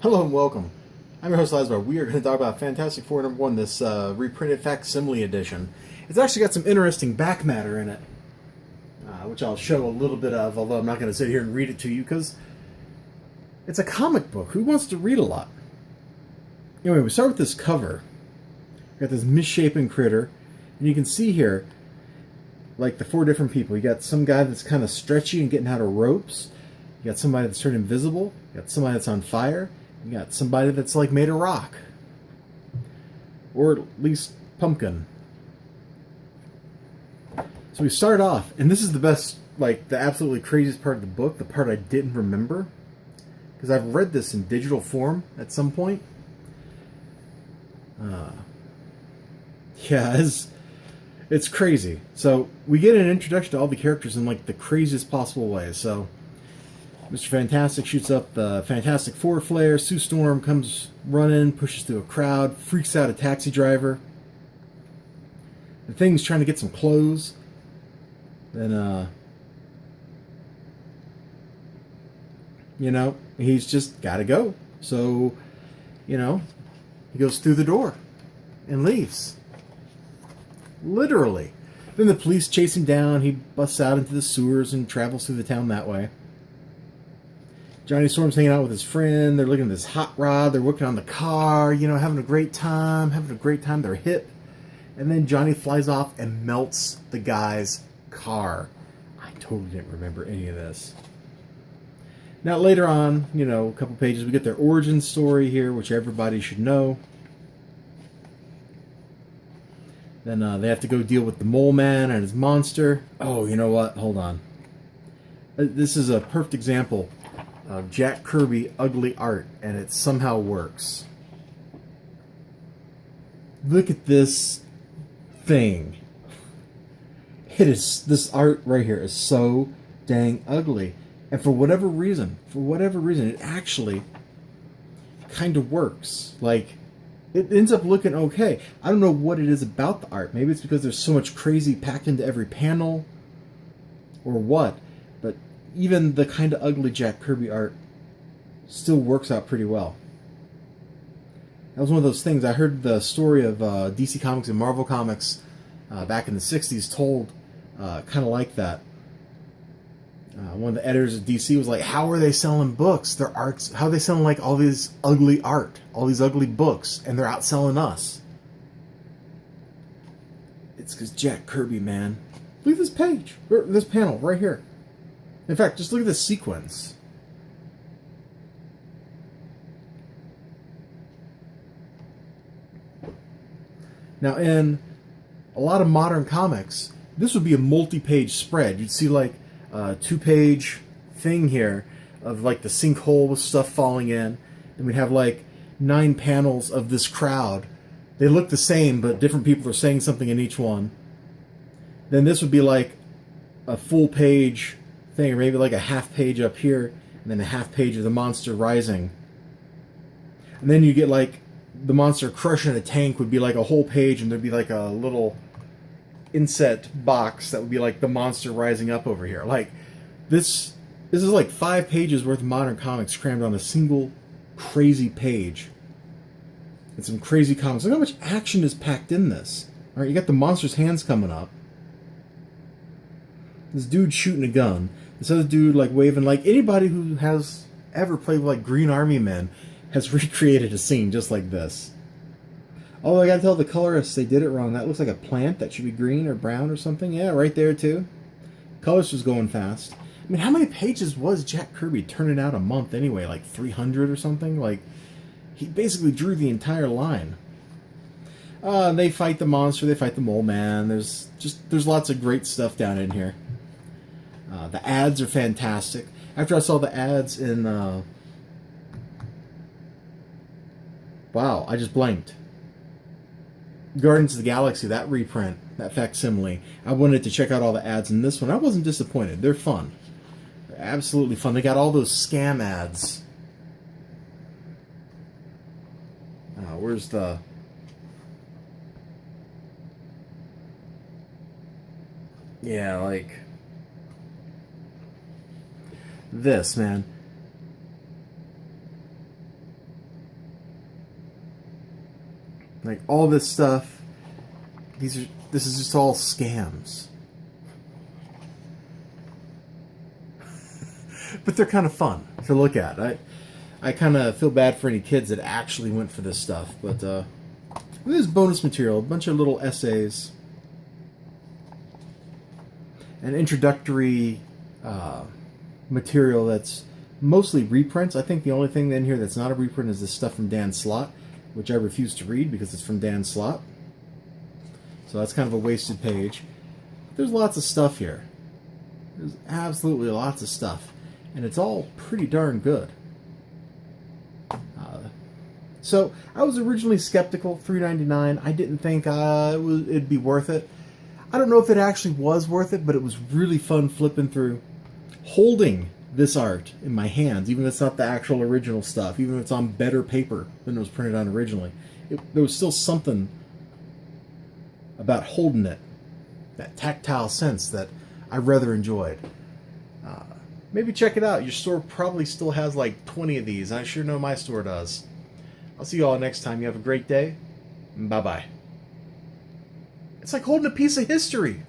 Hello and welcome. I'm your host Elizibar. We are going to talk about Fantastic Four #1, this reprinted Facsimile edition. It's actually got some interesting back matter in it, which I'll show a little bit of, although I'm not going to sit here and read it to you because it's a comic book. Who wants to read a lot? Anyway, we start with this cover. We got this misshapen critter, and you can see here, like the four different people. You got some guy that's kind of stretchy and getting out of ropes. You got somebody that's turned invisible. You got somebody that's on fire. You got somebody that's like made of rock. Or at least pumpkin. So we start off, and this is the best, like the absolutely craziest part of the book, the part I didn't remember. Because I've read this in digital form at some point. Yeah, it's crazy. So we get an introduction to all the characters in like the craziest possible way. So Mr. Fantastic shoots up the Fantastic Four flare. Sue Storm comes running, pushes through a crowd, freaks out a taxi driver. The Thing's trying to get some clothes. Then, he's just got to go. So, he goes through the door and leaves. Literally. Then the police chase him down. He busts out into the sewers and travels through the town that way. Johnny Storm's hanging out with his friend. They're looking at this hot rod. They're working on the car, having a great time. They're hip. And then Johnny flies off and melts the guy's car. I totally didn't remember any of this. Now, later on, a couple pages, we get their origin story here, which everybody should know. Then they have to go deal with the Mole Man and his monster. Oh, you know what? Hold on. This is a perfect example of Jack Kirby ugly art, and it somehow works. Look at this thing. This art right here is so dang ugly, and for whatever reason, it actually kind of works. Like, it ends up looking okay. I don't know what it is about the art. Maybe it's because there's so much crazy packed into every panel, or what. But even the kind of ugly Jack Kirby art still works out pretty well. That was one of those things. I heard the story of DC Comics and Marvel Comics back in the 60s told kind of like that. One of the editors of DC was like, how are they selling books? Their arts, how are they selling like all these ugly art, all these ugly books, and they're outselling us? It's because Jack Kirby, man. Look at this page, or this panel right here. In fact, just look at this sequence. Now, in a lot of modern comics, this would be a multi-page spread. You'd see like a 2-page thing here of like the sinkhole with stuff falling in. And we'd have like 9 panels of this crowd. They look the same, but different people are saying something in each one. Then this would be like a full page thing, or maybe like a half page up here, and then a half page of the monster rising. And then you get like the monster crushing a tank would be like a whole page, and there'd be like a little inset box that would be like the monster rising up over here. Like this is like 5 pages worth of modern comics crammed on a single crazy page. And some crazy comics. Look how much action is packed in this. Alright, you got the monster's hands coming up. This dude shooting a gun. This other dude like waving. Like anybody who has ever played with like Green Army Men has recreated a scene just like this. Oh, I gotta tell the colorists they did it wrong. That looks like a plant that should be green or brown or something. Yeah, right there too. Colorist was going fast. I mean, how many pages was Jack Kirby turning out a month anyway? Like 300 or something? Like, he basically drew the entire line. They fight the monster, they fight the Mole Man. There's lots of great stuff down in here. The ads are fantastic. After I saw the ads in wow, I just blanked. Guardians of the Galaxy, that reprint, that facsimile. I wanted to check out all the ads in this one. I wasn't disappointed. They're fun. They're absolutely fun. They got all those scam ads. Where's the... Yeah, like... This, man. Like all this stuff, this is just all scams. But they're kind of fun to look at. I kind of feel bad for any kids that actually went for this stuff. But this is bonus material, a bunch of little essays, an introductory material that's mostly reprints. I think the only thing in here that's not a reprint is this stuff from Dan Slott, which I refuse to read because it's from Dan Slott. So that's kind of a wasted page. But there's lots of stuff here. There's absolutely lots of stuff. And it's all pretty darn good. So I was originally skeptical. $3.99. I didn't think it'd be worth it. I don't know if it actually was worth it, but it was really fun flipping through, holding this art in my hands, even if it's not the actual original stuff, even if it's on better paper than it was printed on originally. There was still something about holding it, that tactile sense that I rather enjoyed. Maybe check it out. Your store probably still has like 20 of these. I sure know my store does. I'll see you all next time. You have a great day. Bye-bye. It's like holding a piece of history.